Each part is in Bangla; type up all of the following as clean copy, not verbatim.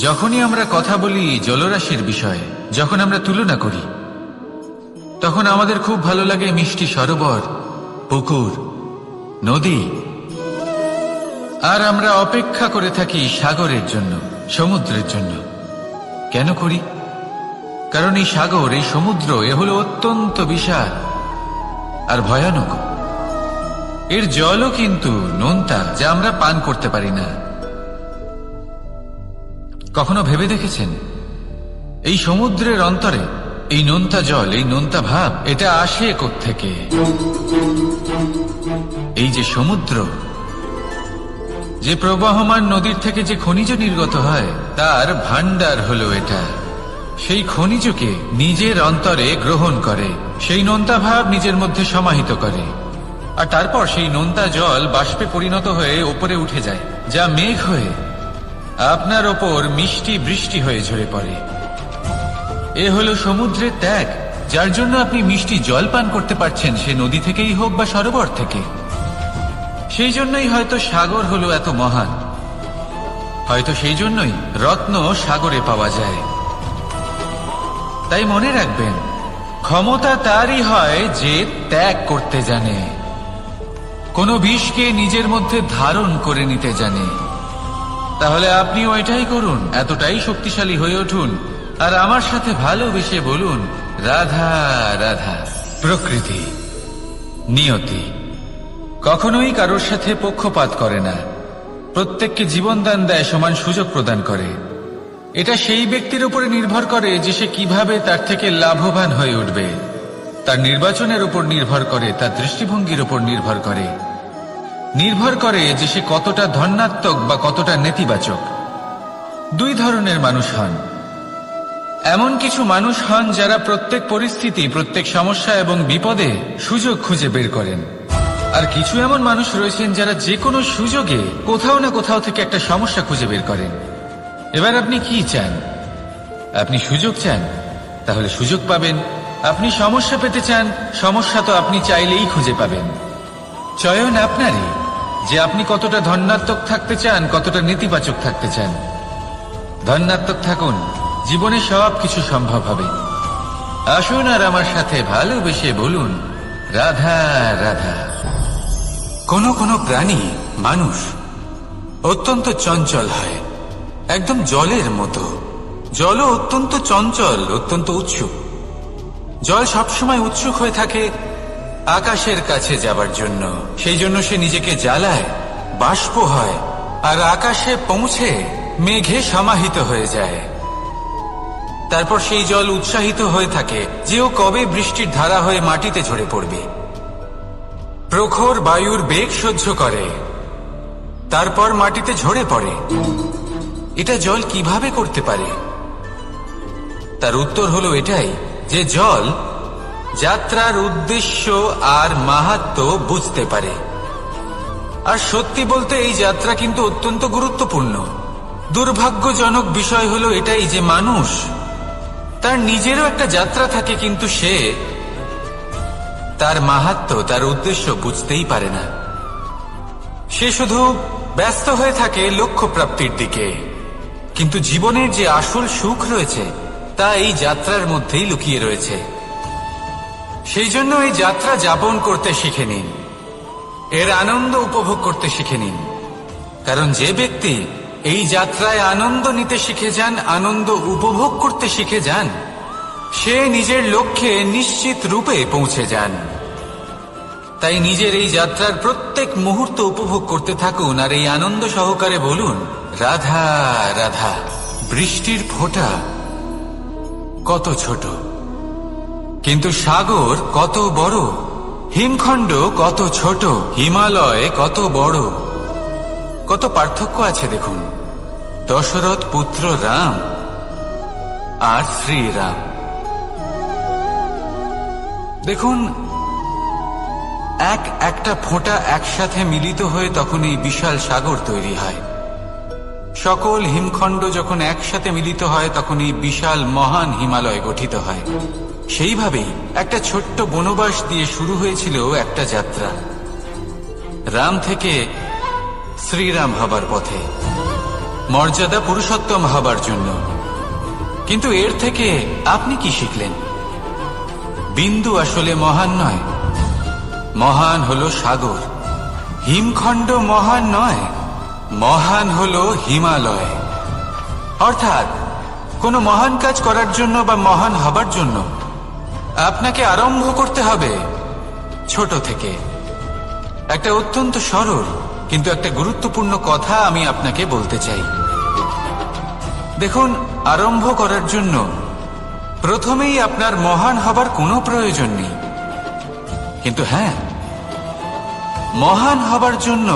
যখনই আমরা কথা বলি জলরাশির বিষয়ে, যখন আমরা তুলনা করি, তখন আমাদের খুব ভালো লাগে মিষ্টি সরোবর, পুকুর, নদী, আর আমরা অপেক্ষা করে থাকি সাগরের জন্য, সমুদ্রের জন্য। কেন করি? কারণ এই সাগর, এই সমুদ্র, এ হলো অত্যন্ত বিশাল আর ভয়ানক। এর জলও কিন্তু নোনতা, যা আমরা পান করতে পারি না। কখনো ভেবে দেখেছেন এই সমুদ্রের অন্তরে এই নোনতা জল, এই নোনতা ভাব, এটা আসে কোত্থেকে? এই যে সমুদ্র, যে প্রবাহমান নদীর থেকে যে খনিজ নির্গত হয়, তার ভান্ডার হলো এটা। সেই খনিজকে নিজের অন্তরে গ্রহণ করে, সেই নোনতা ভাব নিজের মধ্যে সমাহিত করে, আর তারপর সেই নোনতা জল বাষ্পে পরিণত হয়ে ওপরে উঠে যায়, যা মেঘ হয়ে আপনার ওপর মিষ্টি বৃষ্টি হয়ে ঝরে পড়ে। এ হলো সমুদ্রের ত্যাগ, যার জন্য আপনি মিষ্টি জল পান করতে পারছেন, সে নদী থেকেই হোক বা সরোবর থেকে। সেই জন্যই হয়তো সাগর হলো এত মহান, হয়তো সেই জন্যই রত্ন সাগরে পাওয়া যায়। তাই মনে রাখবেন, ক্ষমতা তারই হয় যে ত্যাগ করতে জানে, কোনো বিষকে নিজের মধ্যে ধারণ করে নিতে জানে। তাহলে আপনিও এটাই করুন, এতটাই শক্তিশালী হয়ে উঠুন, আর আমার সাথে ভালোবেসে বলুন, রাধা রাধা। প্রকৃতি, নিয়তি কখনোই কারোর সাথে পক্ষপাত করে না, প্রত্যেককে জীবনদান দেয়, সমান সুযোগ প্রদান করে। এটা সেই ব্যক্তির উপরে নির্ভর করে যে সে কিভাবে তার থেকে লাভবান হয়ে উঠবে। তার নির্বাচনের উপর নির্ভর করে, তার দৃষ্টিভঙ্গির উপর নির্ভর করে, নির্ভর করে যে সে কতটা ধনাত্মক বা কতটা নেতিবাচক। দুই ধরনের মানুষ হন। এমন কিছু মানুষ হন যারা প্রত্যেক পরিস্থিতি, প্রত্যেক সমস্যা এবং বিপদে সুযোগ খুঁজে বের করেন, আর কিছু এমন মানুষ রয়েছেন যারা যে কোনো সুযোগে কোথাও না কোথাও থেকে একটা সমস্যা খুঁজে বের করেন। এবার আপনি কি চান? আপনি সুযোগ চান, তাহলে সুযোগ পাবেন। আপনি সমস্যা পেতে চান, সমস্যা তো আপনি চাইলেই খুঁজে পাবেন। চয়ন আপনারই, যে আপনি কতটা ধনাত্মক থাকতে চান, কতটা নেতিবাচক থাকতে চান। ধনাত্মক থাকুন, জীবনে সব কিছু সম্ভব হবে। আসুন আর আমার সাথে ভালোবেসে বলুন, রাধা রাধা। কোনো কোনো প্রাণী, মানুষ অত্যন্ত চঞ্চল হয়, একদম জলের মতো। জলও অত্যন্ত চঞ্চল, অত্যন্ত উৎসুক। জল সবসময় উৎসুক হয়ে থাকে আকাশের কাছে যাবার জন্য। সেই জন্য সে নিজেকে জ্বালায়, বাষ্প হয়, আর আকাশে পৌঁছে মেঘে সমাহিত হয়ে যায়। তারপর সেই জল উৎসাহিত হয়ে থাকে যে ও কবে বৃষ্টির ধারা হয়ে মাটিতে ঝরে পড়বে। প্রখর বায়ুর বেগ সহ্য করে, তারপর মাটিতে ঝরে পড়ে। এটা জল কিভাবে করতে পারে? তার উত্তর হলো এটাই যে জল যাত্রার উদ্দেশ্য আর মাহাত্ম্য বুঝতে পারে। আর সত্যি বলতে এই যাত্রা কিন্তু অত্যন্ত গুরুত্বপূর্ণ। দুর্ভাগ্যজনক বিষয় হলো এটাই যে মানুষ, তার নিজেরও একটা যাত্রা থাকে, কিন্তু সে তার মাহাত্ম্য, তার উদ্দেশ্য বুঝতেই পারে না। সে শুধু ব্যস্ত হয়ে থাকে লক্ষ্য প্রাপ্তির দিকে, কিন্তু জীবনের যে আসল সুখ রয়েছে তা এই যাত্রার মধ্যেই লুকিয়ে রয়েছে। সেই জন্য এই যাত্রা যাপন করতে শিখে নিন, এর আনন্দ উপভোগ করতে শিখে নিন। কারণ যে ব্যক্তি এই যাত্রায় আনন্দ নিতে শিখে যান, আনন্দ উপভোগ করতে শিখে যান, সে নিজের লক্ষ্যে নিশ্চিত রূপে পৌঁছে যান। তাই নিজের এই যাত্রার প্রত্যেক মুহূর্ত উপভোগ করতে থাকুন, আর এই আনন্দ সহকারে বলুন, রাধা রাধা। বৃষ্টির ফোঁটা কত ছোট, কিন্তু সাগর কত বড়। হিমখণ্ড কত ছোট, হিমালয় কত বড়। কত পার্থক্য আছে দেখুন। দশরথ পুত্র রাম আর শ্রীরাম। দেখুন, একটা ফোঁটা একসাথে মিলিত হয়ে তখন এই বিশাল সাগর তৈরি হয়। সকল হিমখণ্ড যখন একসাথে মিলিত হয় তখন এই বিশাল মহান হিমালয় গঠিত হয়। সেইভাবেই একটা ছোট্ট বনবাস দিয়ে শুরু হয়েছিল একটা যাত্রা, রাম থেকে শ্রীরাম হবার পথে। মর্যাদা পুরুষোত্তম হবার জন্য। কিন্তু এর থেকে আপনি কি শিখলেন? বিন্দু আসলে মহান নয়, মহান হলো সাগর। হিমখণ্ড মহান নয়, মহান হলো হিমালয়। অর্থাৎ কোনো মহান কাজ করার জন্য বা মহান হবার জন্য আপনাকে আরম্ভ করতে হবে ছোট থেকে। একটা অত্যন্ত সরল কিন্তু একটা গুরুত্বপূর্ণ কথা আমি আপনাকে বলতে চাই। দেখুন, আরম্ভ করার জন্য প্রথমেই আপনার মহান হবার কোনো প্রয়োজন নেই। কিন্তু হ্যাঁ, মহান হবার জন্য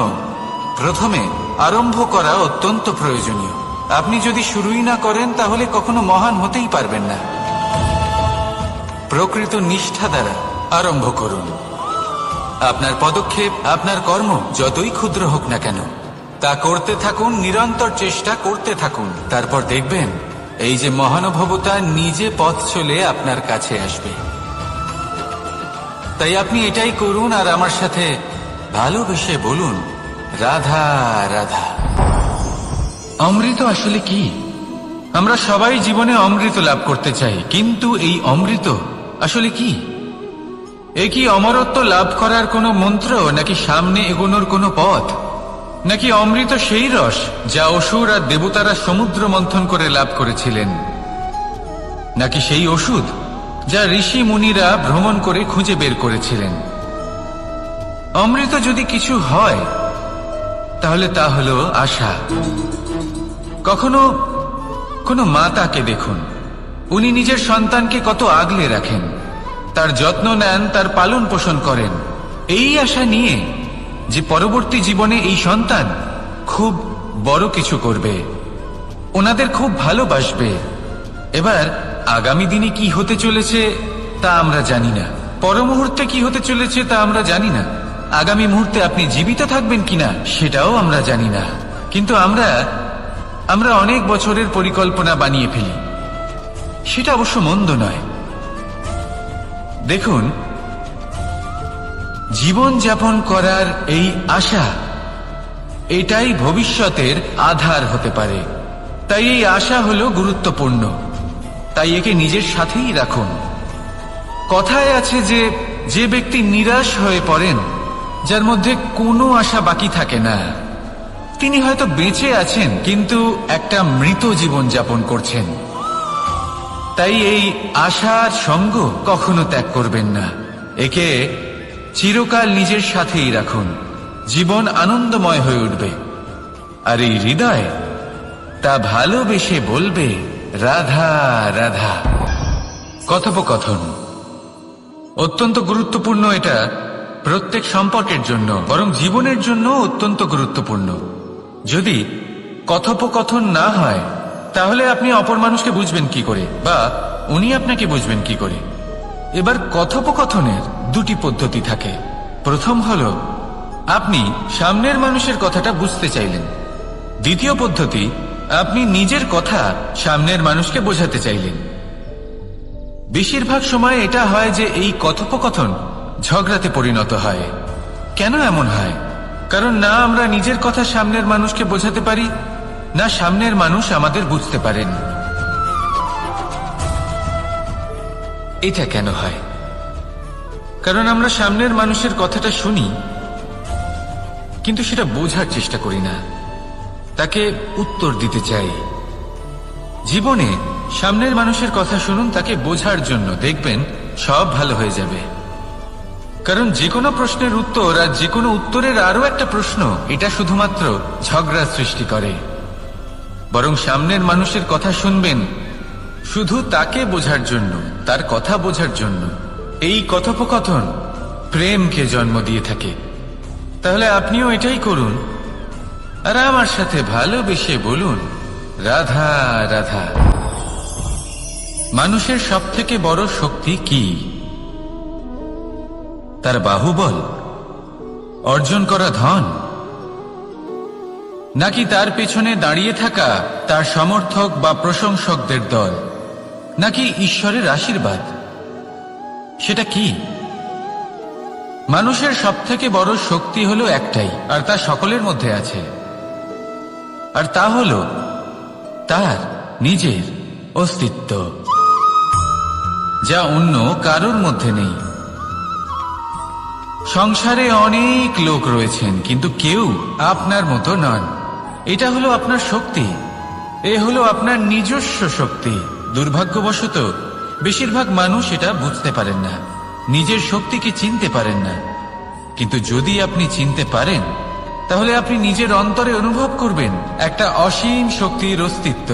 প্রথমে আরম্ভ করা অত্যন্ত প্রয়োজনীয়। আপনি যদি শুরুই না করেন তাহলে কখনো মহান হতেই পারবেন না। প্রকৃত নিষ্ঠা দ্বারা আরম্ভ করুন। আপনার পদক্ষেপ, আপনার কর্ম যতই ক্ষুদ্র হোক না কেন, তা করতে থাকুন, নিরন্তর চেষ্টা করতে থাকুন। তারপর দেখবেন এই যে মহানুভবতা নিজে পথ চলে আপনার কাছে আসবে। তাই আপনি এটাই করুন আর আমার সাথে ভালোবেসে বলুন, রাধা রাধা। অমৃত আসলে কি? আমরা সবাই জীবনে অমৃত লাভ করতে চাই, কিন্তু এই অমৃত আসলে কি? এ কি অমরত্ব লাভ করার কোনো মন্ত্র, নাকি সামনে এগোনোর কোনো পথ, নাকি অমৃত সেই রস যা অসুর আর দেবতারা সমুদ্র মন্থন করে লাভ করেছিলেন, নাকি সেই ওষুধ যা ঋষি মুনিরা ভ্রমণ করে খুঁজে বের করেছিলেন? অমৃত যদি কিছু হয় তাহলে তা হলো আশা। কখনো কোনো মাতাকে দেখুন, উনি নিজের সন্তানকে কত আগলে রাখেন, তার যত্ন নেন, তার পালন পোষণ করেন, এই আশা নিয়ে যে পরবর্তী জীবনে এই সন্তান খুব বড় কিছু করবে, ওনাদের খুব ভালোবাসবে। এবার আগামী দিনে কি হতে চলেছে তা আমরা জানি না, পর মুহূর্তে কি হতে চলেছে তা আমরা জানি না, আগামী মুহূর্তে আপনি জীবিত থাকবেন কিনা সেটাও আমরা জানি না। কিন্তু আমরা অনেক বছরের পরিকল্পনা বানিয়ে ফেলি, সেটা অবশ্য মন্দ নয়। দেখুন, জীবন যাপন করার এই আশা, এটাই ভবিষ্যতের আধার হতে পারে। তাই এই আশা হলো গুরুত্বপূর্ণ, তাই একে নিজের সাথেই রাখুন। কথায় আছে যে ব্যক্তি নিরাশ হয়ে পড়েন, যার মধ্যে কোনো আশা বাকি থাকে না, তিনি হয়তো বেঁচে আছেন কিন্তু একটা মৃত জীবন যাপন করছেন। তাই এই আশার সঙ্গ কখনো ত্যাগ করবেন না, একে চিরকাল নিজের সাথেই রাখুন। জীবন আনন্দময় হয়ে উঠবে, আর এই হৃদয় তা ভালোবেসে বলবে, রাধা রাধা। কথোপকথন অত্যন্ত গুরুত্বপূর্ণ। এটা প্রত্যেক সম্পর্কের জন্য, বরং জীবনের জন্য অত্যন্ত গুরুত্বপূর্ণ। যদি কথোপকথন না হয় তাহলে আপনি অপর মানুষকে বুঝবেন কি করে, বা উনি আপনাকে বুঝবেন কি করে? এবার কথোপকথনের দুটি পদ্ধতি থাকে। প্রথম হলো আপনি সামনের মানুষের কথাটা বুঝতে চাইলেন। দ্বিতীয় পদ্ধতি, আপনি নিজের কথা সামনের মানুষকে বোঝাতে চাইলেন। বেশিরভাগ সময় এটা হয় যে এই কথোপকথন ঝগড়াতে পরিণত হয়। কেন এমন হয়? কারণ না আমরা নিজের কথা সামনের মানুষকে বোঝাতে পারি, না সামনের মানুষ আমাদের বুঝতে পারেন। এটা কেন হয়? কারণ আমরা সামনের মানুষের কথাটা শুনি কিন্তু সেটা বোঝার চেষ্টা করি না, তাকে উত্তর দিতে চাই। জীবনে সামনের মানুষের কথা শুনুন তাকে বোঝার জন্য, দেখবেন সব ভালো হয়ে যাবে। কারণ যে কোনো প্রশ্নের উত্তর আর যে কোনো উত্তরের আরো একটা প্রশ্ন, এটা শুধুমাত্র ঝগড়া সৃষ্টি করে। বরং সামনের মানুষের কথা শুনবেন শুধু তাকে বোঝার জন্য, তার কথা বোঝার জন্য। এই কথোপকথন প্রেমকে জন্ম দিয়ে থাকে। তাহলে আপনিও এটাই করুন আর আমার সাথে ভালোবেসে বলুন, রাধা রাধা। মানুষের সবথেকে বড় শক্তি কি? তার বাহুবল, অর্জন করা ধন, নাকি তার পেছনে দাঁড়িয়ে থাকা তার সমর্থক বা প্রশংসকদের দল, নাকি ঈশ্বরের আশীর্বাদ? সেটা কি? মানুষের সবথেকে বড় শক্তি হলো একটাই, আর তা সকলের মধ্যে আছে, আর তা হলো তার নিজের অস্তিত্ব, যা অন্য কারোর মধ্যে নেই। সংসারে অনেক লোক রয়েছেন, কিন্তু কেউ আপনার মতো নন। এটা হলো আপনার শক্তি, এ হলো আপনার নিজস্ব শক্তি। দুর্ভাগ্যবশত বেশিরভাগ মানুষ এটা বুঝতে পারেন না, নিজের শক্তিকে চিনতে পারেন না। কিন্তু যদি আপনি চিনতে পারেন, তাহলে আপনি নিজের অন্তরে অনুভব করবেন একটা অসীম শক্তির অস্তিত্ব।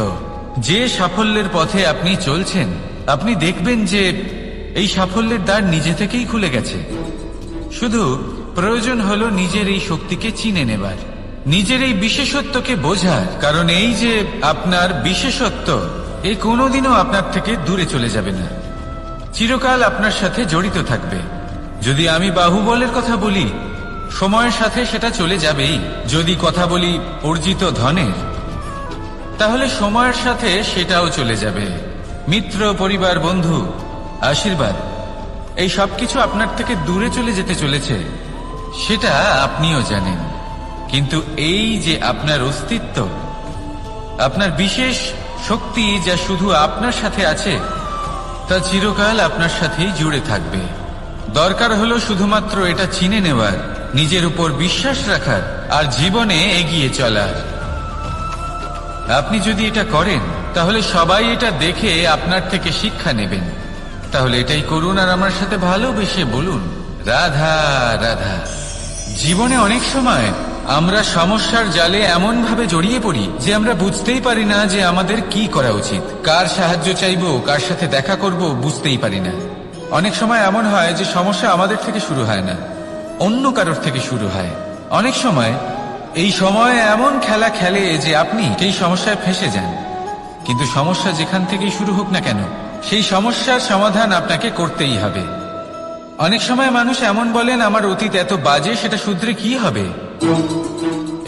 যে সাফল্যের পথে আপনি চলছেন, আপনি দেখবেন যে এই সাফল্যের দ্বার নিজে থেকেই খুলে গেছে। শুধু প্রয়োজন হলো নিজের এই শক্তিকে চিনে নেবার, নিজের এই বিশেষত্বকে বোঝার। কারণ এই যে আপনার বিশেষত্ব, এ কোনোদিনও আপনার থেকে দূরে চলে যাবে না, চিরকাল আপনার সাথে জড়িত থাকবে। যদি আমি বাহুবলের কথা বলি, সময়ের সাথে সেটা চলে যাবেই। যদি কথা বলি অর্জিত ধনের, তাহলে সময়ের সাথে সেটাও চলে যাবে। মিত্র, পরিবার, বন্ধু, আশীর্বাদ, এই সবকিছু আপনার থেকে দূরে চলে যেতে চলেছে, সেটা আপনিও জানেন। কিন্তু এই যে আপনার অস্তিত্ব, আপনার বিশেষ শক্তি, যা শুধু আপনার সাথে আছে, তা চিরকাল আপনার সাথেই জুড়ে থাকবে। দরকার হলো শুধুমাত্র এটা চিনে নেওয়ার, নিজের উপর বিশ্বাস রাখার, আর জীবনে এগিয়ে চলার। আপনি যদি এটা করেন, তাহলে সবাই এটা দেখে আপনার থেকে শিক্ষা নেবেন। তাহলে এটাই করুন, আর আমার সাথে ভালোবেসে বলুন, রাধা রাধা। জীবনে অনেক সময় আমরা সমস্যার জালে এমন ভাবে জড়িয়ে পড়ি যে আমরা বুঝতেই পারি না যে আমাদের কি করা উচিত, কার সাহায্য চাইবো, কার সাথে দেখা করব, বুঝতেই পারি না। অনেক সময় এমন হয় যে সমস্যা আমাদের থেকে শুরু হয় না, অন্য কারোর থেকে শুরু হয়। অনেক সময় এই সময় এমন খেলা খেলে যে আপনি সেই সমস্যায় ফেঁসে যান। কিন্তু সমস্যা যেখান থেকেই শুরু হোক না কেন, সেই সমস্যার সমাধান আপনাকে করতেই হবে। অনেক সময় মানুষ এমন বলেন, আমার অতীত এত বাজে, সেটা শুধরে কি হবে।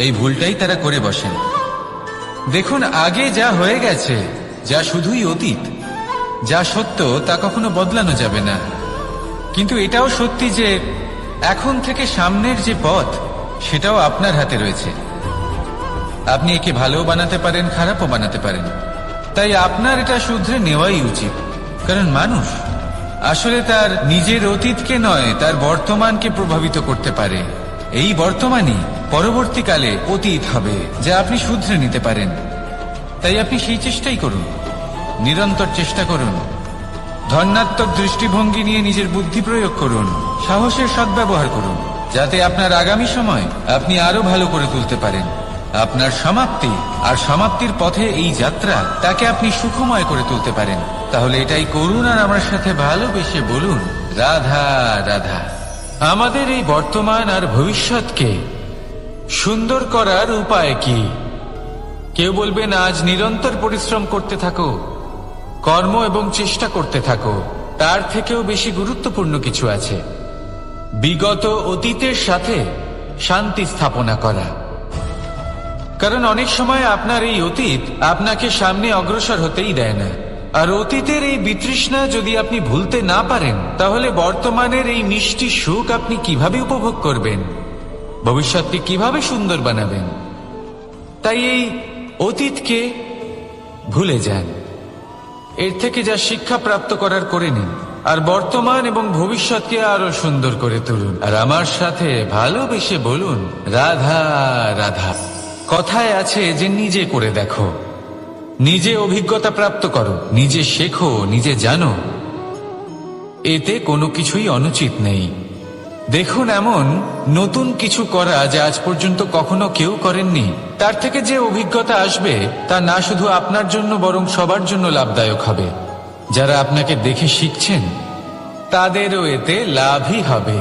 এই ভুলটাই তারা করে বসেন। দেখুন, আগে যা হয়ে গেছে, যা শুধুই অতীত, যা সত্য তা কখনো বদলানো যাবে না। কিন্তু এটাও সত্যি যে এখন থেকে সামনের যে পথ, সেটাও আপনার হাতে রয়েছে। আপনি একে ভালোও বানাতে পারেন, খারাপও বানাতে পারেন। তাই আপনার এটা শুধরে নেওয়াই উচিত। কারণ মানুষ আসলে তার নিজের অতীতকে নয়, তার বর্তমানকে প্রভাবিত করতে পারে। এই বর্তমানই পরবর্তীকালে অতীত হবে, যা আপনি শুধরে নিতে পারেন। তাই আপনি সেই চেষ্টাই করুন, নিরন্তর চেষ্টা করুন। ধন্যাত্মক দৃষ্টিভঙ্গি নিয়ে নিজের বুদ্ধি প্রয়োগ করুন, সাহসের সদ্ব্যবহার করুন, যাতে আপনার আগামী সময় আপনি আরো ভালো করে তুলতে পারেন। আপনার সমাপ্তি আর সমাপ্তির পথে এই যাত্রা, তাকে আপনি সুখময় করে তুলতে পারেন। তাহলে এটাই করুন, আর আমার সাথে ভালোবেসে বলুন, রাধা রাধা। আমাদের এই বর্তমান আর ভবিষ্যৎকে সুন্দর করার উপায় কি? কেউ বলবেন, আজ নিরন্তর পরিশ্রম করতে থাকো, কর্ম এবং চেষ্টা করতে থাকো। তার থেকেও বেশি গুরুত্বপূর্ণ কিছু আছে, বিগত অতীতের সাথে শান্তি স্থাপনা করা। কারণ অনেক সময় আপনার এই অতীত আপনাকে সামনে অগ্রসর হতেই দেয় না। আর অতীতের এই বিতৃষ্ণা যদি আপনি ভুলতে না পারেন, তাহলে বর্তমানের এই মিষ্টি সুখ আপনি কিভাবে উপভোগ করবেন, ভবিষ্যৎকে কিভাবে সুন্দর বানাবেন? তাই এই অতীতকে ভুলে যান, এর থেকে যা শিক্ষা প্রাপ্ত করার করে নিন, আর বর্তমান এবং ভবিষ্যৎকে আরো সুন্দর করে তুলুন। আর আমার সাথে ভালোবেসে বলুন, রাধা রাধা। কথায় আছে যে নিজে করে দেখো, নিজে অভিজ্ঞতা প্রাপ্ত করো, নিজে শেখো, নিজে জানো। এতে কোনো কিছুই অনুচিত নেই। দেখুন, এমন নতুন কিছু করা যা আজ পর্যন্ত কখনো কেউ করেননি, তার থেকে যে অভিজ্ঞতা আসবে তা না শুধু আপনার জন্য বরং সবার জন্য লাভদায়ক হবে। যারা আপনাকে দেখে শিখছেন তাদেরও এতে লাভই হবে।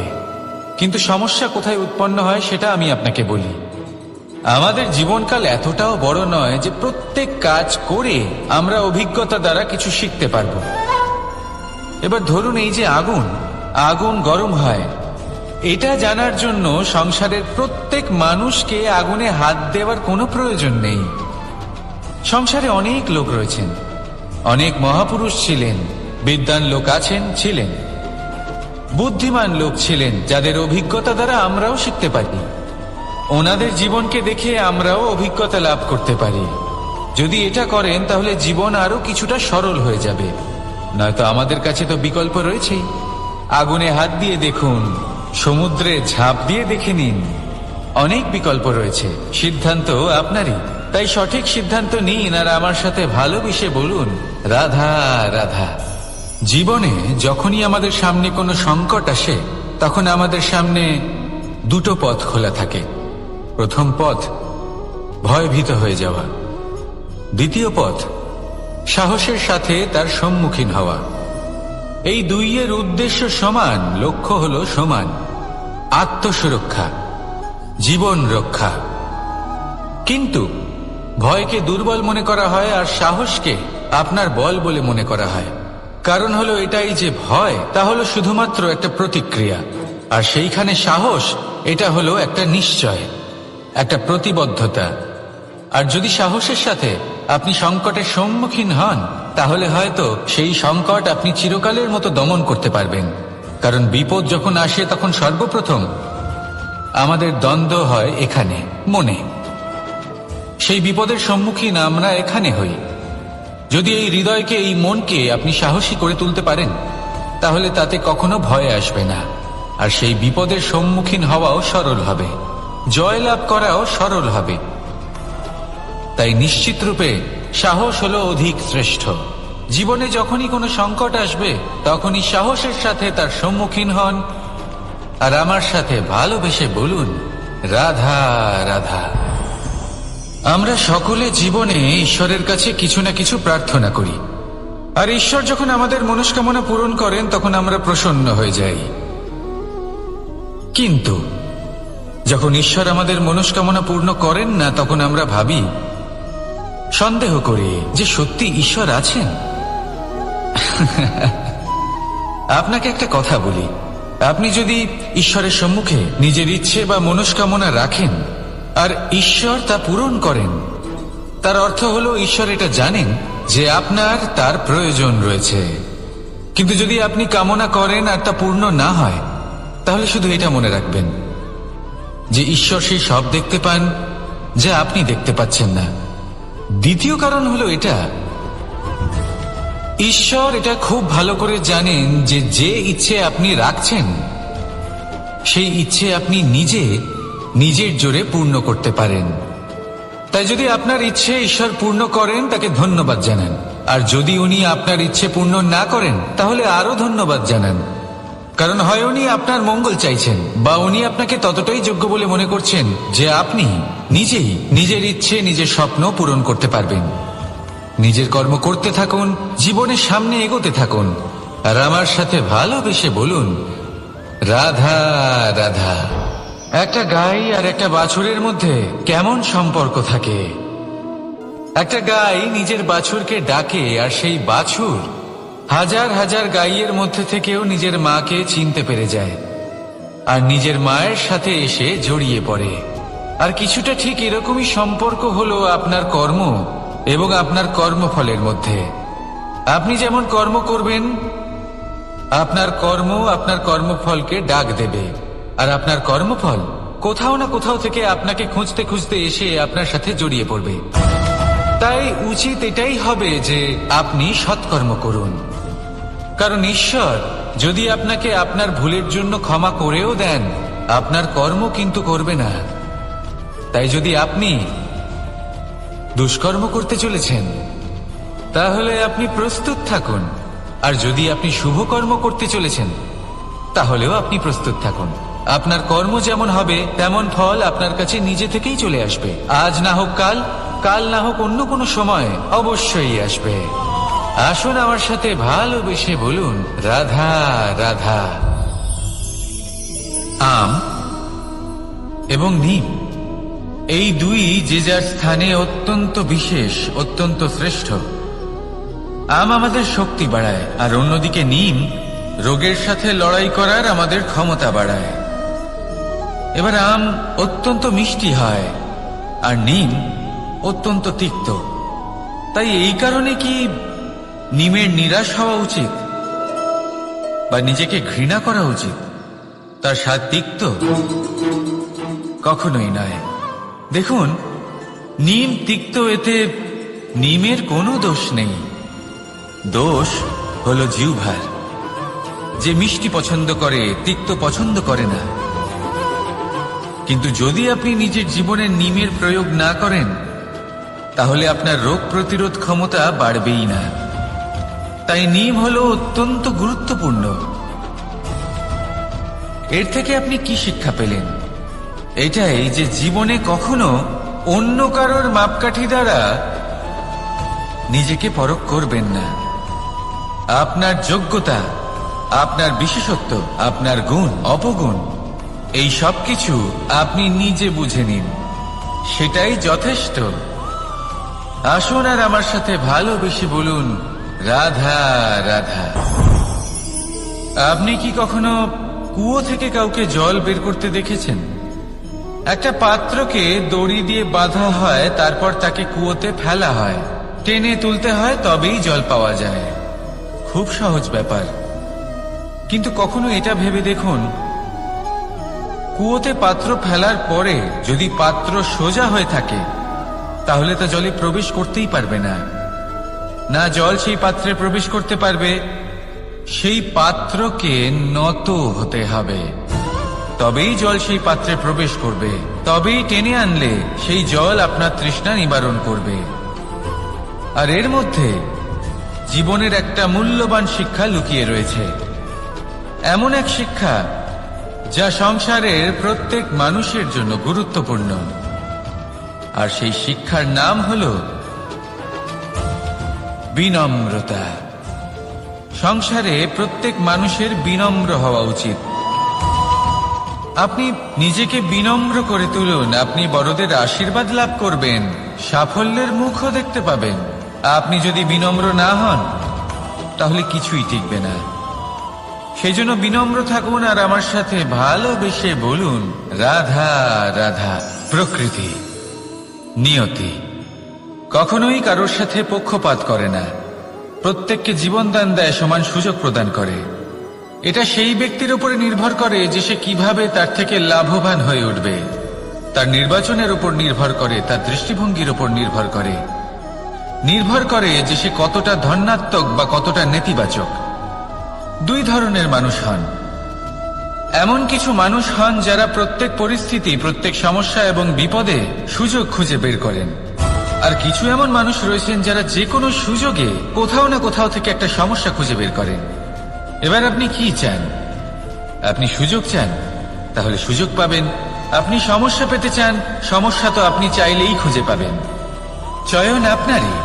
কিন্তু সমস্যা কোথায় উৎপন্ন হয় সেটা আমি আপনাকে বলি। আমাদের জীবনকাল এতটাও বড় নয় যে প্রত্যেক কাজ করে আমরা অভিজ্ঞতা দ্বারা কিছু শিখতে পারবো। এবার ধরুন, এই যে আগুন গরম হয়, এটা জানার জন্য সংসারের প্রত্যেক মানুষকে আগুনে হাত দেওয়ার কোনো প্রয়োজন নেই। সংসারে অনেক লোক রয়েছেন, অনেক মহাপুরুষ ছিলেন, বিদ্বান লোক ছিলেন, বুদ্ধিমান লোক ছিলেন, যাদের অভিজ্ঞতা দ্বারা আমরাও শিখতে পারি। ওনাদের জীবনকে দেখে আমরাও অভিজ্ঞতা লাভ করতে পারি। যদি এটা করেন তাহলে জীবন আরো কিছুটা সরল হয়ে যাবে। নয়তো আমাদের কাছে তো বিকল্প রয়েছেই। আগুনে হাত দিয়ে দেখুন, সমুদ্রে ঝাঁপ দিয়ে দেখে নিন, অনেক বিকল্প রয়েছে। সিদ্ধান্ত আপনারই। তাই সঠিক সিদ্ধান্ত নিন আর আমার সাথে ভালোবেসে বলুন, রাধা রাধা। জীবনে যখনই আমাদের সামনে কোনো সংকট আসে, তখন আমাদের সামনে দুটো পথ খোলা থাকে। প্রথম পথ ভয়ভীত হয়ে যাওয়া, দ্বিতীয় পথ সাহসের সাথে তার সম্মুখীন হওয়া। এই দুইয়ের উদ্দেশ্য সমান, লক্ষ্য হলো সমান, আত্মসুরক্ষা, জীবন রক্ষা। কিন্তু ভয়কে দুর্বল মনে করা হয় আর সাহসকে আপনার বল বলে মনে করা হয়। কারণ হলো এটাই যে ভয় তা হলো শুধুমাত্র একটা প্রতিক্রিয়া, আর সেইখানে সাহস এটা হলো একটা নিশ্চয়, একটা প্রতিবদ্ধতা। আর যদি সাহসের সাথে আপনি সংকটের সম্মুখীন হন, তাহলে হয়তো সেই সংকট আপনি চিরকালের মতো দমন করতে পারবেন। কারণ বিপদ যখন আসে তখন সর্বপ্রথম আমাদের দ্বন্দ্ব হয় এখানে, মনে। সেই বিপদের সম্মুখীন আমরা এখানে হই। যদি এই হৃদয়কে, এই মনকে আপনি সাহসী করে তুলতে পারেন, তাহলে তাতে কখনো ভয় আসবে না। আর সেই বিপদের সম্মুখীন হওয়াও সরল হবে, জয়লাভ করাও সরল হবে। তাই নিশ্চিত রূপে সাহস হলো অধিক শ্রেষ্ঠ। জীবনে যখনই কোনো সংকট আসবে, তখনই সাহসের সাথে তার সম্মুখীন হন আর আমার সাথে ভালোবেসে বলুন, রাধা রাধা। আমরা সকলে জীবনে ঈশ্বরের কাছে কিছু না কিছু প্রার্থনা করি, আর ঈশ্বর যখন আমাদের মনস্কামনা পূরণ করেন তখন আমরা প্রসন্ন হয়ে যাই। কিন্তু যখন ঈশ্বর আমাদের মনস্কামনা পূর্ণ করেন না, তখন আমরা ভাবি, সন্দেহ করি যে সত্যি ঈশ্বর আছেন। আপনাকে একটা কথা বলি, আপনি যদি ঈশ্বরের সম্মুখে নিজের ইচ্ছে বা মনস্কামনা রাখেন আর ঈশ্বর তা পূরণ করেন, তার অর্থ হলো ঈশ্বর এটা জানেন যে আপনার তার প্রয়োজন রয়েছে। কিন্তু যদি আপনি কামনা করেন আর তা পূর্ণ না হয়, তাহলে শুধু এটা মনে রাখবেন যে ঈশ্বর সেই সব দেখতে পান যা আপনি দেখতে পাচ্ছেন না। দ্বিতীয় কারণ হলো এটা, ঈশ্বর এটা খুব ভালো করে জানেন যে যে ইচ্ছে আপনি রাখছেন, সেই ইচ্ছে আপনি নিজের জোরে পূর্ণ করতে পারেন। তাই যদি আপনার ইচ্ছে ঈশ্বর পূর্ণ করেন, তাকে ধন্যবাদ জানান। আর যদি উনি আপনার ইচ্ছে পূর্ণ না করেন, তাহলে আরো ধন্যবাদ জানান। কারণ হয় উনি আপনার মঙ্গল চাইছেন, বা উনি আপনাকে ততটাই যোগ্য বলে মনে করছেন যে আপনি নিজেই নিজের ইচ্ছে, নিজের স্বপ্ন পূরণ করতে পারবেন। নিজের কর্ম করতে থাকুন, জীবনের সামনে এগোতে থাকুন, আর আমার সাথে ভালোবেসে বলুন, রাধা রাধা। একটা গাই আর একটা বাছুরের মধ্যে কেমন সম্পর্ক থাকে? একটা গাই নিজের বাছুরকে ডাকে, আর সেই বাছুর হাজার হাজার গাইয়ের মধ্যে থেকেও নিজের মাকে চিনতে পেরে যায় আর নিজের মায়ের সাথে এসে জড়িয়ে পড়ে। আর কিছুটা ঠিক এরকমই সম্পর্ক হলো আপনার কর্ম এবং আপনার কর্মফলের মধ্যে। আপনি যেমন কর্ম করবেন, আপনার কর্ম আপনার কর্মফলকে ডাক দেবে, আর আপনার কর্মফল কোথাও না কোথাও থেকে আপনাকে খুঁজতে খুঁজতে এসে আপনার সাথে জড়িয়ে পড়বে। তাই উচিত এটাই হবে যে আপনি সৎকর্ম করুন। কারণ ঈশ্বর যদি আপনাকে আপনার ভুলের জন্য ক্ষমা করেও দেন, আপনার কর্ম কিন্তু করবে না। তাই যদি আপনি দুষ্কর্ম করতে চলেছেন, তাহলে আপনি প্রস্তুত থাকুন। আর যদি আপনি শুভ কর্ম করতে চলেছেন, তাহলেও আপনি প্রস্তুত থাকুন। আপনার কর্ম যেমন হবে, তেমন ফল আপনার কাছে নিজে থেকেই চলে আসবে। আজ না হোক কাল, কাল না হোক অন্য কোনো সময়, অবশ্যই আসবে। আসুন আমার সাথে ভালোবেসে বলুন, রাধা রাধা। আম এবং নিম, এই দুই যে যার স্থানে অত্যন্ত বিশেষ, অত্যন্ত শ্রেষ্ঠ। আম আমাদের শক্তি বাড়ায়, আর অন্যদিকে নিম রোগের সাথে লড়াই করার আমাদের ক্ষমতা বাড়ায়। এবার আম অত্যন্ত মিষ্টি হয় আর নিম অত্যন্ত তিক্ত। তাই এই কারণে কি নিমের নিরাশ হওয়া উচিত বা নিজেকে ঘৃণা করা উচিত? তার স্বাদ তিক্ত? কখনোই নয়। দেখুন, নিম তিক্ত, এতে নিমের কোনো দোষ নেই, দোষ হলো জিহ্বার, যে মিষ্টি পছন্দ করে, তিক্ত পছন্দ করে না। কিন্তু যদি আপনি নিজের জীবনে নিমের প্রয়োগ না করেন, তাহলে আপনার রোগ প্রতিরোধ ক্ষমতা বাড়বেই না। তাই নিম হলো অত্যন্ত গুরুত্বপূর্ণ। এর থেকে আপনি কি শিক্ষা পেলেন? এটাই যে জীবনে কখনো অন্য কারোর মাপকাঠি দ্বারা নিজেকে পরখ করবেন না। আপনার যোগ্যতা, আপনার বিশেষত্ব, আপনার গুণ অপগুণ, এই সব কিছু আপনি নিজে বুঝে নিন, সেটাই যথেষ্ট। আসুন আর আমার সাথে ভালোবেসে বলুন, রাধা রাধা। আপনি কি কখনো কুয়ো থেকে কাউকে জল বের করতে দেখেছেন? একটা পাত্রকে দড়ি দিয়ে বাঁধা হয়, তারপর তাকে কুয়োতে ফেলা হয়, টেনে তুলতে হয়, তবেই জল পাওয়া যায়। খুব সহজ ব্যাপার। কিন্তু কখনো এটা ভেবে দেখুন, কুয়োতে পাত্র ফেলার পরে যদি পাত্র সোজা হয়ে থাকে, তাহলে তা জলে প্রবেশ করতেই পারবে না। না জল সেই পাত্রে প্রবেশ করতে পারবে, সেই পাত্রকে নত হতে হবে, তবেই জল সেই পাত্রে প্রবেশ করবে, তবেই টেনে আনলে সেই জল আপনার তৃষ্ণা নিবারণ করবে। আর এর মধ্যে জীবনের একটা মূল্যবান শিক্ষা লুকিয়ে রয়েছে, এমন এক শিক্ষা যা সংসারের প্রত্যেক মানুষের জন্য গুরুত্বপূর্ণ। আর সেই শিক্ষার নাম হল বিনম্রতা। সংসারে প্রত্যেক মানুষের বিনম্র হওয়া উচিত। আপনি নিজেকে বিনম্র করে তুলুন, আপনি বড়দের আশীর্বাদ লাভ করবেন, সাফল্যের মুখও দেখতে পাবেন। আপনি যদি বিনম্র না হন, তাহলে কিছুই টিকবে না। সেই জন্য বিনম্র থাকুন আর আমার সাথে ভালোবেসে বলুন, রাধা রাধা। প্রকৃতি, নিয়তি কখনোই কারোর সাথে পক্ষপাত করে না, প্রত্যেককে জীবনদান দেয়, সমান সুযোগ প্রদান করে। এটা সেই ব্যক্তির উপরে নির্ভর করে যে সে কিভাবে তার থেকে লাভবান হয়ে উঠবে। তার নির্বাচনের উপর নির্ভর করে, তার দৃষ্টিভঙ্গির উপর নির্ভর করে, নির্ভর করে যে সে কতটা ধনাত্মক বা কতটা নেতিবাচক। দুই ধরনের মানুষ হন। এমন কিছু মানুষ হন যারা প্রত্যেক পরিস্থিতি, প্রত্যেক সমস্যা এবং বিপদে সুযোগ খুঁজে বের করেন। আর কিছু এমন মানুষ রয়েছেন যারা যে কোনো সুযোগে কোথাও না কোথাও থেকে একটা সমস্যা খুঁজে বের করেন। এবার আপনি কি চান? আপনি সুযোগ চান, তাহলে সুযোগ পাবেন। আপনি সমস্যা পেতে চান, সমস্যা তো আপনি চাইলেই খুঁজে পাবেন। চয়ন আপনারই,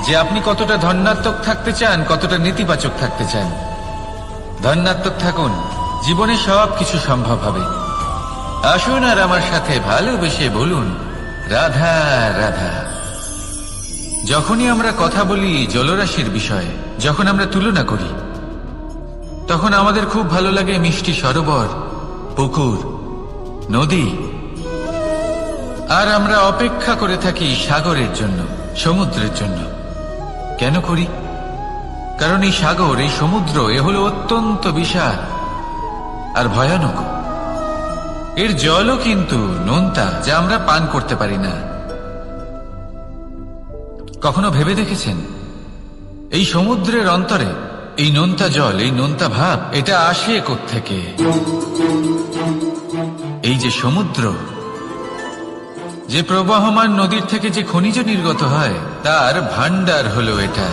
যে আপনি কতটা ধনাত্মক থাকতে চান, কতটা নেতিবাচক থাকতে চান। ধনাত্মক থাকুন, জীবনে সব কিছু সম্ভব হবে। আসুন আর আমার সাথে ভালোবেসে বলুন, রাধা রাধা। যখনই আমরা কথা বলি জলরাশির বিষয়ে, যখন আমরা তুলনা করি, তখন আমাদের খুব ভালো লাগে মিষ্টি সরোবর, পুকুর, নদী। আর আমরা অপেক্ষা করে থাকি সাগরের জন্য, সমুদ্রের জন্য। কেন করি? কারণ এই সাগর, এই সমুদ্র, এ হলো অত্যন্ত বিশাল আর ভয়ানক। এর জলও কিন্তু নোনতা, যা আমরা পান করতে পারি না। কখনো ভেবে দেখেছেন এই সমুদ্রের অন্তরে এই নোনতা জল, এই নোনতা ভাব, এটা আসে কোত্থেকে? এই যে সমুদ্র, যে প্রবাহমান নদীর থেকে যে খনিজ নির্গত হয়, তার ভান্ডার হলো এটা।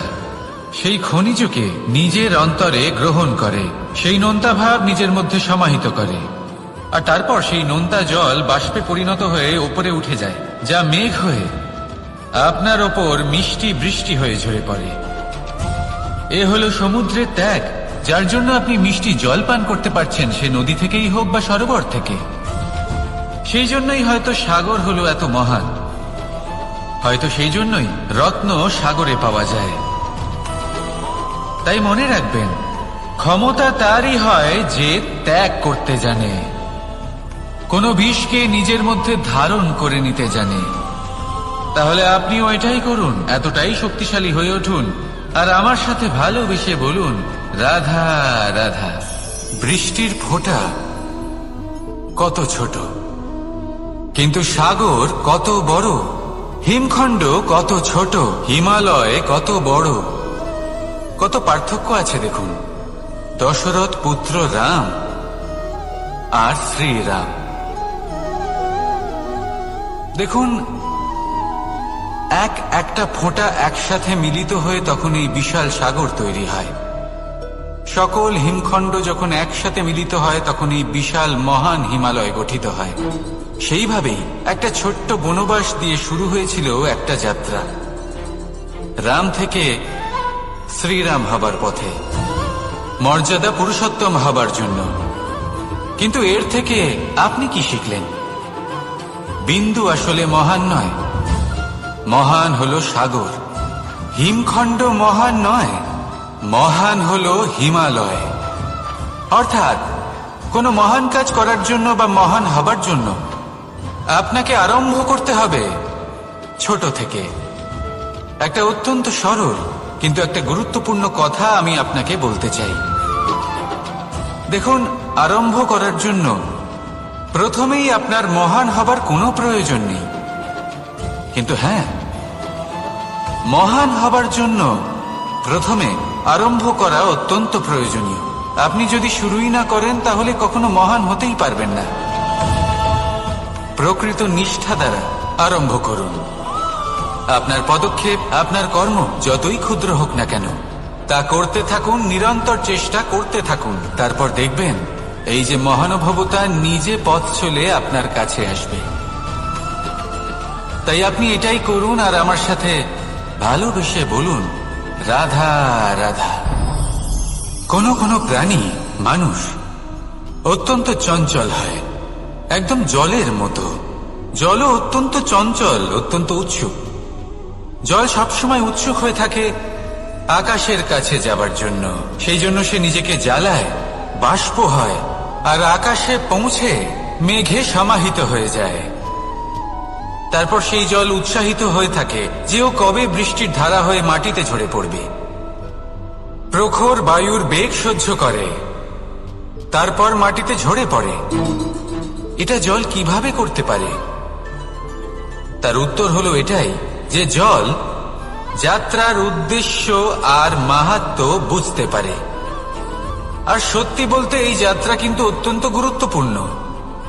সেই খনিজকে নিজের অন্তরে গ্রহণ করে, সেই নোনতা ভাব নিজের মধ্যে সমাহিত করে, আর তারপর সেই নোনতা জল বাষ্পে পরিণত হয়ে উপরে উঠে যায়, যা মেঘ হয়ে আপনার ওপর মিষ্টি বৃষ্টি হয়ে ঝরে পড়ে। এ হলো সমুদ্রের ত্যাগ, যার জন্য আপনি মিষ্টি জল পান করতে পারছেন, সে নদী থেকেই হোক বা সরোবর থেকে। সেই জন্যই হয়তো সাগর হলো এত মহান, হয়তো সেই জন্যই রত্ন সাগরে পাওয়া যায়। তাই মনে রাখবেন, ক্ষমতা তারই হয় যে ত্যাগ করতে জানে, কোনো বিষকে নিজের মধ্যে ধারণ করে নিতে জানে। তাহলে আপনিও এটাই করুন, এতটাই শক্তিশালী হয়ে উঠুন আর আমার সাথে ভালোবেসে বলুন, রাধা রাধা। বৃষ্টির ফোঁটা কত ছোট, কিন্তু সাগর কত বড়। হিমখণ্ড কত ছোট, হিমালয় কত বড়, কত পার্থক্য আছে দেখুন। দশরথ পুত্র রাম আর শ্রীরাম। দেখুন, একটা ফোঁটা একসাথে মিলিত হয়ে তখন এই বিশাল সাগর তৈরি হয়। সকল হিমখণ্ড যখন একসাথে মিলিত হয় তখন এই বিশাল মহান হিমালয় গঠিত হয়। সেইভাবেই একটা ছোট্ট বনবাস দিয়ে শুরু হয়েছিল একটা যাত্রা, রাম থেকে শ্রীরাম হবার পথে, মর্যাদা পুরুষোত্তম হবার জন্য। কিন্তু এর থেকে আপনি কি শিখলেন? বিন্দু আসলে মহান নয়, মহান হলো সাগর। হিমখণ্ড মহান নয়, মহান হলো হিমালয়। অর্থাৎ কোনো মহান কাজ করার জন্য বা মহান হবার জন্য আপনাকে আরম্ভ করতে হবে ছোট থেকে। একটা অত্যন্ত সরল কিন্তু একটা গুরুত্বপূর্ণ কথা আমি আপনাকে বলতে চাই। দেখুন, আরম্ভ করার জন্য প্রথমেই আপনার মহান হবার কোনো প্রয়োজন নেই। কিন্তু হ্যাঁ, মহান হবার জন্য প্রথমে আরম্ভ করা অত্যন্ত প্রয়োজনীয়। আপনি যদি শুরুই না করেন তাহলে কখনো মহান হতেই পারবেন না। প্রকৃত নিষ্ঠা দ্বারা আরম্ভ করুন। আপনার পদক্ষেপ, আপনার কর্ম যতই ক্ষুদ্র হোক না কেন, তা করতে থাকুন, নিরন্তর চেষ্টা করতে থাকুন। তারপর দেখবেন এই যে মহানুভবতা নিজে পথ চলে আপনার কাছে আসবে। তাই আপনি এটাই করুন আর আমার সাথে ভালোবেসে বলুন, রাধা রাধা। কোনো কোনো প্রাণী, মানুষ অত্যন্ত চঞ্চল হয়, একদম জলের মতো। জলও অত্যন্ত চঞ্চল, অত্যন্ত উৎসুক। জল সবসময় উৎসুক হয়ে থাকে আকাশের কাছে যাবার জন্য। সেই জন্য সে নিজেকে জ্বালায়, বাষ্প হয় আর আকাশে পৌঁছে মেঘে সমাহিত হয়ে যায়। তারপর সেই জল উৎসাহিত হয়ে থাকে যে ও কবে বৃষ্টির ধারা হয়ে মাটিতে ঝরে পড়বে। প্রখর বায়ুর বেগ সহ্য করে, তারপর মাটিতে ঝরে পড়ে। এটা জল কিভাবে করতে পারে? তার উত্তর হলো এটাই যে জল যাত্রার উদ্দেশ্য আর মাহাত্ম্য বুঝতে পারে। আর সত্যি বলতে এই যাত্রা কিন্তু অত্যন্ত গুরুত্বপূর্ণ।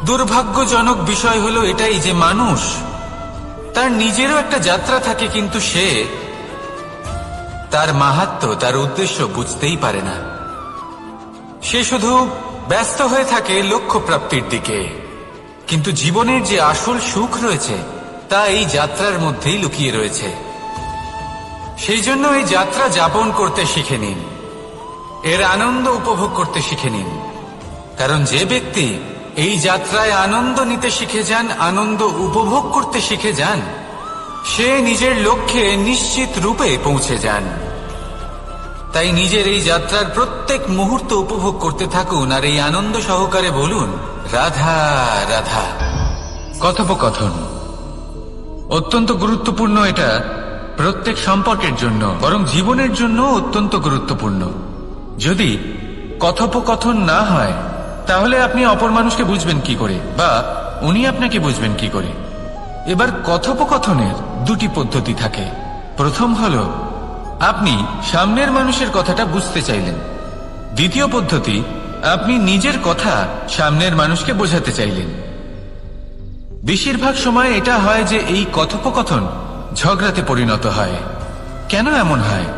দুর্ভাগ্যজনক বিষয় হলো এটাই যে মানুষ, তার নিজেরও একটা যাত্রা থাকে কিন্তু সে তার মাহাত্ম্য, তার উদ্দেশ্য বুঝতেই পারে না। সে শুধু ব্যস্ত হয়ে থাকে লক্ষ্য প্রাপ্তির দিকে। কিন্তু জীবনের যে আসল সুখ রয়েছে তা এই যাত্রার মধ্যেই লুকিয়ে রয়েছে। সেই জন্য এই যাত্রা যাপন করতে শিখে নিন, এর আনন্দ উপভোগ করতে শিখে নিন। কারণ যে ব্যক্তি এই যাত্রায় আনন্দ নিতে শিখে যান, আনন্দ উপভোগ করতে শিখে যান, সে নিজের লক্ষ্যে নিশ্চিত রূপে পৌঁছে যান। তাই নিজের এই যাত্রার প্রত্যেক মুহূর্ত উপভোগ করতে থাকুন আর এই আনন্দ সহকারে বলুন, রাধা রাধা। কথোপকথন অত্যন্ত গুরুত্বপূর্ণ। এটা প্রত্যেক সম্পর্কের জন্য, বরং জীবনের জন্য অত্যন্ত গুরুত্বপূর্ণ। যদি কথোপকথন না হয় তাহলে আপনি অপর মানুষকে বুঝবেন কি করে, বা উনি আপনাকে বুঝবেন কি করে? এবার কথোপকথনের দুটি পদ্ধতি থাকে। প্রথম হলো আপনি সামনের মানুষের কথাটা বুঝতে চাইলেন। দ্বিতীয় পদ্ধতি, আপনি নিজের কথা সামনের মানুষকে বোঝাতে চাইলেন। বেশিরভাগ সময় এটা হয় যে এই কথোপকথন ঝগড়াতে পরিণত হয়। কেন এমন হয়?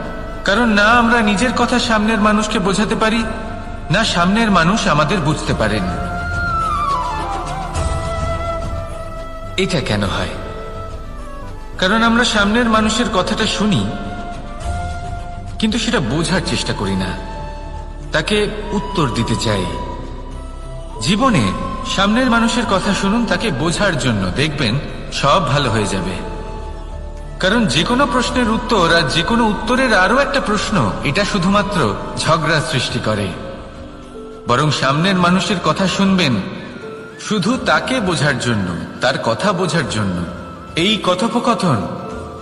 কারণ না আমরা নিজের কথা সামনের মানুষকে বোঝাতে পারি, না সামনের মানুষ আমাদের বুঝতে পারেন। এটা কেন হয়? কারণ আমরা সামনের মানুষের কথাটা শুনি কিন্তু সেটা বোঝার চেষ্টা করি না, তাকে উত্তর দিতে চাই। জীবনে সামনের মানুষের কথা শুনুন তাকে বোঝার জন্য, দেখবেন সব ভালো হয়ে যাবে। কারণ যে কোনো প্রশ্নের উত্তর আর যে কোনো উত্তরের আরো একটা প্রশ্ন, এটা শুধুমাত্র ঝগড়া সৃষ্টি করে। বরং সামনের মানুষের কথা শুনবেন শুধু তাকে বোঝার জন্য, তার কথা বোঝার জন্য। এই কথোপকথন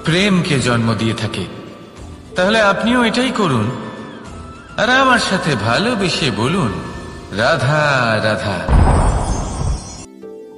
প্রেমকে জন্ম দিয়ে থাকে। তাহলে আপনিও এটাই করুন আর আমার সাথে ভালোবেসে বলুন, রাধা রাধা।